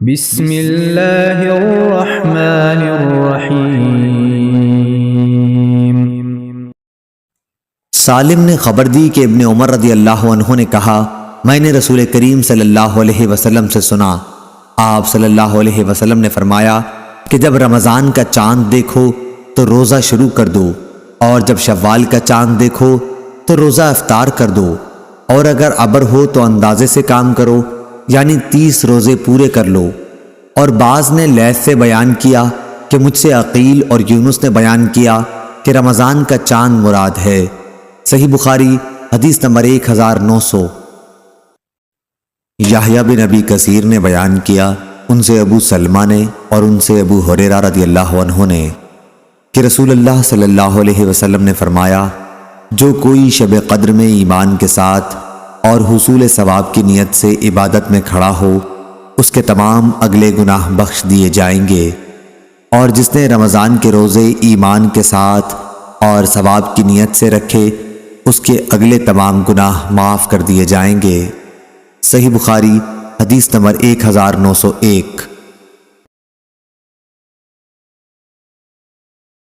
بسم اللہ الرحمن الرحیم۔ سالم نے خبر دی کہ ابن عمر رضی اللہ عنہ نے کہا، میں نے رسول کریم صلی اللہ علیہ وسلم سے سنا، آپ صلی اللہ علیہ وسلم نے فرمایا کہ جب رمضان کا چاند دیکھو تو روزہ شروع کر دو، اور جب شوال کا چاند دیکھو تو روزہ افطار کر دو، اور اگر ابر ہو تو اندازے سے کام کرو، یعنی 30 روزے پورے کر لو۔ اور بعض نے لیث سے بیان کیا کہ مجھ سے عقیل اور یونس نے بیان کیا کہ رمضان کا چاند مراد ہے۔ صحیح بخاری حدیث نمبر 1900۔ یحییٰ بن ابی کثیر نے بیان کیا، ان سے ابو سلمہ نے اور ان سے ابو ہریرہ رضی اللہ عنہ نے کہ رسول اللہ صلی اللہ علیہ وسلم نے فرمایا، جو کوئی شب قدر میں ایمان کے ساتھ اور حصول ثواب کی نیت سے عبادت میں کھڑا ہو، اس کے تمام اگلے گناہ بخش دیے جائیں گے، اور جس نے رمضان کے روزے ایمان کے ساتھ اور ثواب کی نیت سے رکھے، اس کے اگلے تمام گناہ معاف کر دیے جائیں گے۔ صحیح بخاری حدیث نمبر 1901۔